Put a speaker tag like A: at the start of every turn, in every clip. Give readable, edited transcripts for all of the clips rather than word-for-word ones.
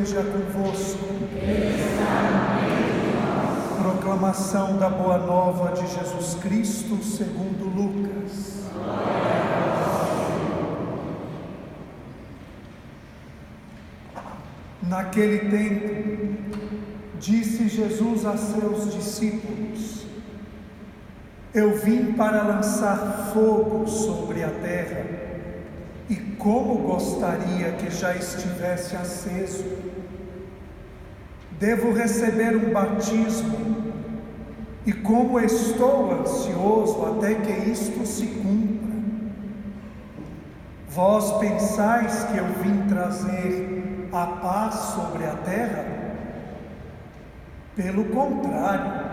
A: esteja convosco. Proclamação da Boa Nova de Jesus Cristo segundo Lucas. Naquele tempo, disse Jesus a seus discípulos: Eu vim para lançar fogo sobre a terra, e como gostaria que já estivesse aceso. Devo receber um batismo, e como estou ansioso até que isto se cumpra. Vós pensais que eu vim trazer a paz sobre a terra? Pelo contrário,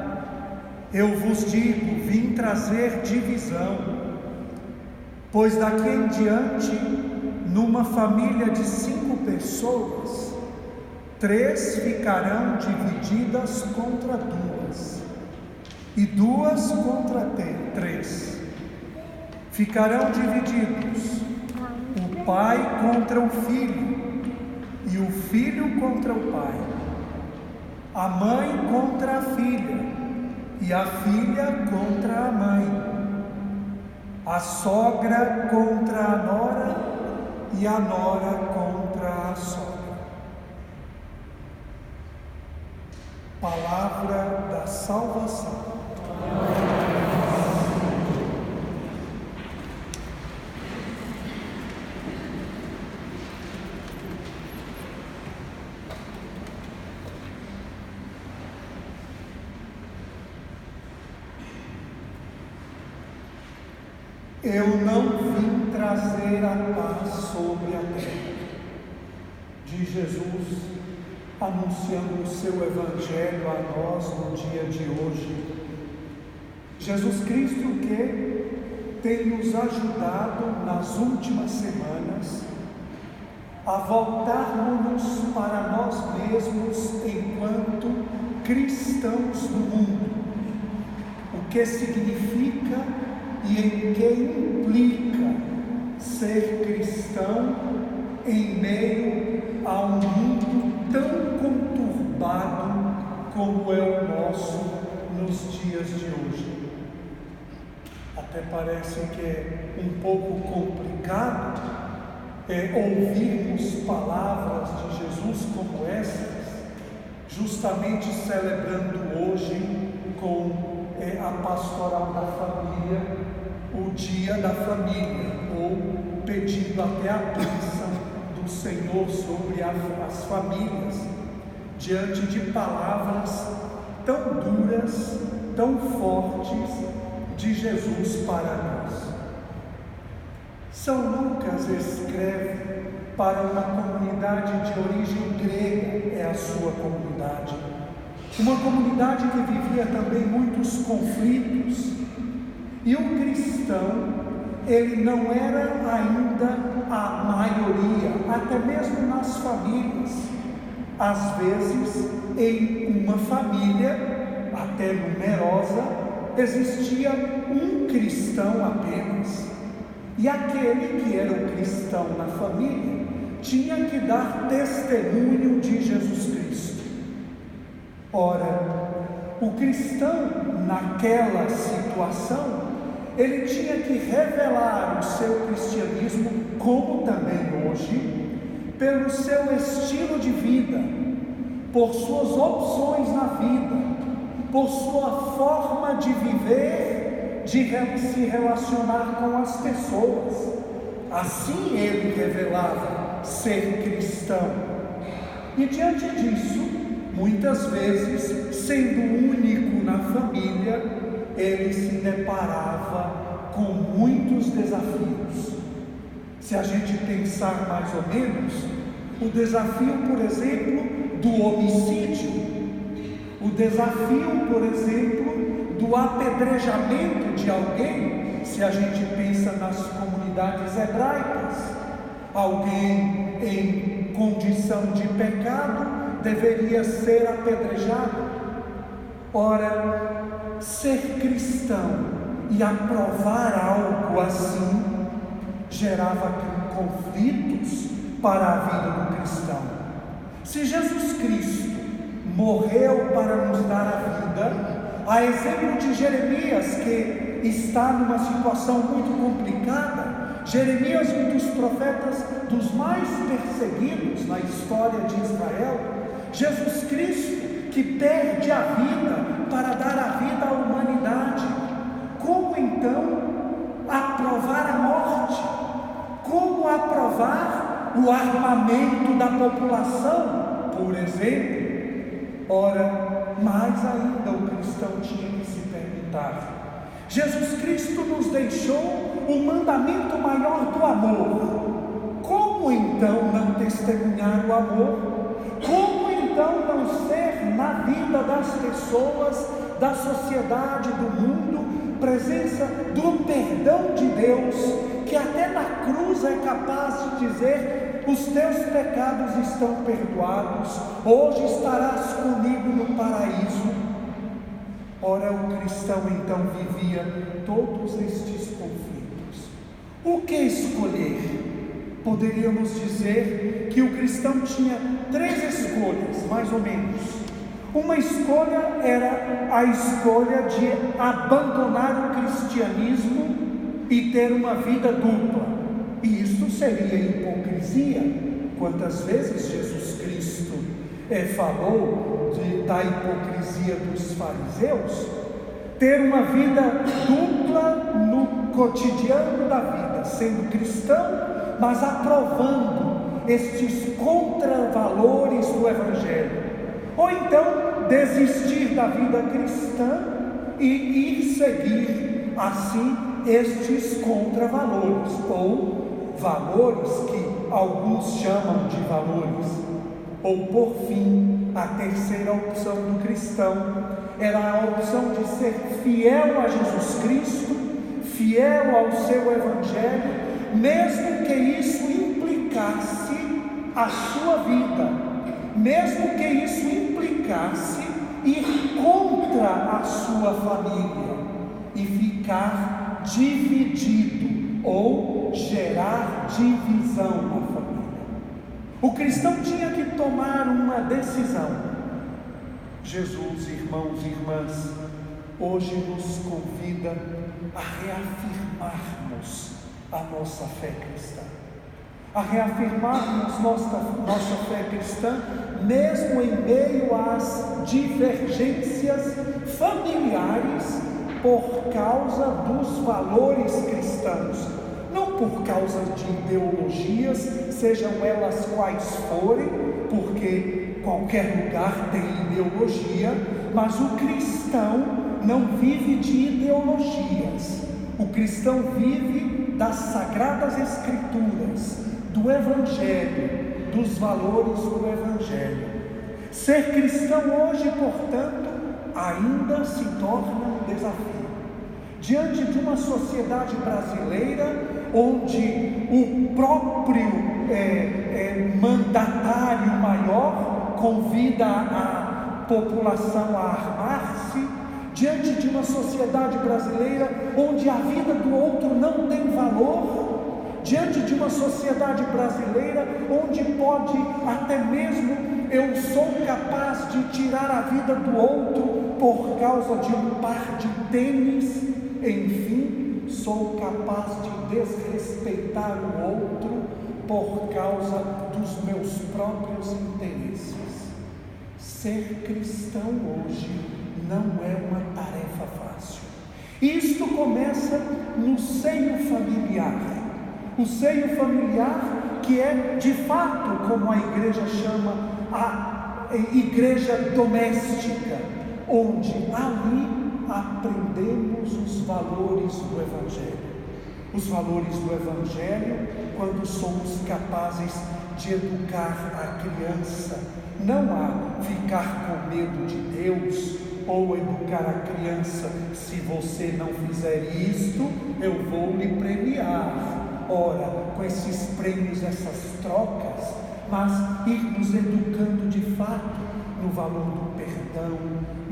A: eu vos digo, vim trazer divisão, pois daqui em diante, numa família de 5 pessoas, 3 ficarão divididas contra 2, e 2 contra 3. Ficarão divididos o pai contra o filho, e o filho contra o pai, a mãe contra a filha, e a filha contra a mãe, a sogra contra a nora, e a nora contra a sogra. Palavra da salvação. Eu não vim trazer a paz sobre a terra, diz Jesus, anunciando o seu Evangelho a nós no dia de hoje. Jesus Cristo que tem nos ajudado nas últimas semanas a voltarmos para nós mesmos enquanto cristãos do mundo, o que significa e em que implica ser cristão em meio a um mundo tão conturbado como é o nosso nos dias de hoje. Até parece que é um pouco complicado ouvirmos palavras de Jesus como essas, justamente celebrando hoje com a pastoral da família, o dia da família, ou pedindo até a bênção do Senhor sobre as famílias, diante de palavras tão duras, tão fortes de Jesus para nós. São Lucas escreve para uma comunidade de origem grega, é a sua comunidade. Uma comunidade que vivia também muitos conflitos, e o cristão, ele não era ainda a maioria, até mesmo nas famílias. Às vezes, em uma família, até numerosa, existia um cristão apenas, e aquele que era o cristão na família, tinha que dar testemunho de Jesus Cristo. Ora, o cristão naquela situação, ele tinha que revelar o seu cristianismo, como também hoje, pelo seu estilo de vida, por suas opções na vida, por sua forma de viver, de se relacionar com as pessoas. Assim ele revelava ser cristão. E diante disso, muitas vezes, sendo único na família, ele se deparava com muitos desafios. Se a gente pensar mais ou menos, o desafio, por exemplo, do homicídio, o desafio, por exemplo, do apedrejamento de alguém, se a gente pensa nas comunidades hebraicas, alguém em condição de pecado deveria ser apedrejado. Ora, ser cristão e aprovar algo assim gerava conflitos para a vida do cristão. Se Jesus Cristo morreu para nos dar a vida, a exemplo de Jeremias, que está numa situação muito complicada, Jeremias, um dos profetas dos mais perseguidos na história de Israel, Jesus Cristo, que perde a vida para dar a vida à humanidade, como então aprovar a morte? Como aprovar o armamento da população, por exemplo? Ora, mais ainda o cristão tinha que se perguntar: Jesus Cristo nos deixou o mandamento maior do amor. Como então não testemunhar o amor? Como então não ser na vida das pessoas, da sociedade, do mundo, presença do perdão de Deus, que até na cruz é capaz de dizer: os teus pecados estão perdoados, hoje estarás comigo no paraíso. Ora, o cristão então vivia todos estes conflitos. O que escolher? Poderíamos dizer que o cristão tinha 3 escolhas, mais ou menos. Uma escolha era a escolha de abandonar o cristianismo e ter uma vida dupla. E isso seria hipocrisia. Quantas vezes Jesus Cristo falou da hipocrisia dos fariseus? Ter uma vida dupla no cotidiano da vida, sendo cristão, mas aprovando estes contravalores do Evangelho. Ou então desistir da vida cristã e ir seguir assim estes contravalores, ou valores que alguns chamam de valores. Ou por fim, a terceira opção do cristão era a opção de ser fiel a Jesus Cristo, fiel ao seu Evangelho, mesmo que isso implicasse a sua vida, mesmo que isso implicasse ir contra a sua família e ficar dividido ou gerar divisão na família. O cristão tinha que tomar uma decisão. Jesus, irmãos e irmãs, hoje nos convida a reafirmarmos a nossa fé cristã, a reafirmarmos nossa fé cristã, mesmo em meio às divergências familiares, por causa dos valores cristãos, não por causa de ideologias, sejam elas quais forem, porque qualquer lugar tem ideologia, mas o cristão não vive de ideologias. O cristão vive das Sagradas Escrituras, do Evangelho, dos valores do Evangelho. Ser cristão hoje, portanto, ainda se torna um desafio. Diante de uma sociedade brasileira onde o próprio mandatário maior convida a população a armar-se, diante de uma sociedade brasileira onde a vida do outro não tem valor, diante de uma sociedade brasileira onde pode até mesmo eu sou capaz de tirar a vida do outro por causa de um par de tênis, enfim, sou capaz de desrespeitar o outro por causa dos meus próprios interesses. Ser cristão hoje não é uma tarefa fácil. Isto começa no seio familiar. O seio familiar, que é de fato, como a igreja chama, a igreja doméstica, onde ali aprendemos os valores do Evangelho. Os valores do Evangelho, quando somos capazes de educar a criança, não a ficar com medo de Deus, ou educar a criança: se você não fizer isto, eu vou lhe premiar. Ora, com esses prêmios, essas trocas, mas ir nos educando de fato no valor do perdão,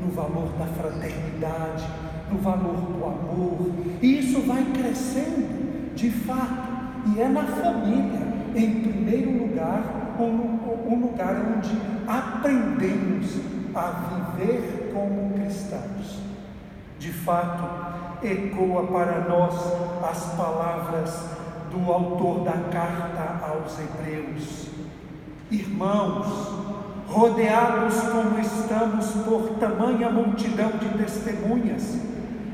A: no valor da fraternidade, no valor do amor. E isso vai crescendo de fato, e é na família, em primeiro lugar, um lugar onde aprendemos a viver como cristãos. De fato, ecoa para nós as palavras do autor da carta aos Hebreus: irmãos, rodeados como estamos por tamanha multidão de testemunhas,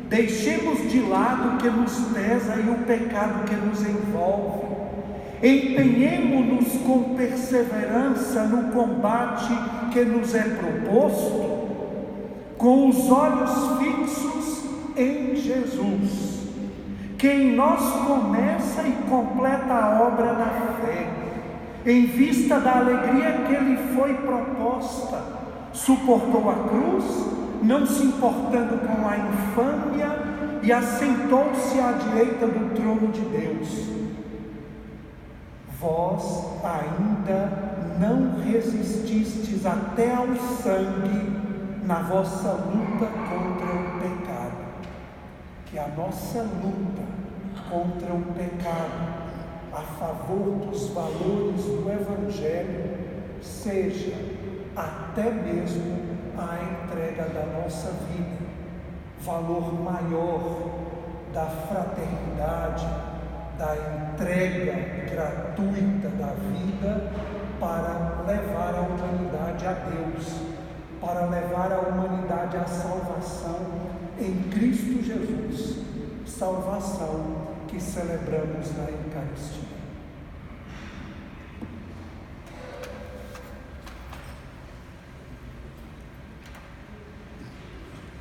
A: deixemos de lado o que nos pesa e o pecado que nos envolve. Empenhemo-nos com perseverança no combate que nos é proposto, com os olhos fixos em Jesus, que em nós começa e completa a obra da fé, em vista da alegria que lhe foi proposta, suportou a cruz, não se importando com a infâmia, e assentou-se à direita do trono de Deus. Vós ainda não resististes até ao sangue na vossa luta contra o pecado. Que a nossa luta contra o pecado, a favor dos valores do Evangelho, seja até mesmo a entrega da nossa vida, valor maior da fraternidade, da entrega gratuita da vida para levar a humanidade a Deus, para levar a humanidade à salvação em Cristo Jesus, salvação que celebramos na Eucaristia.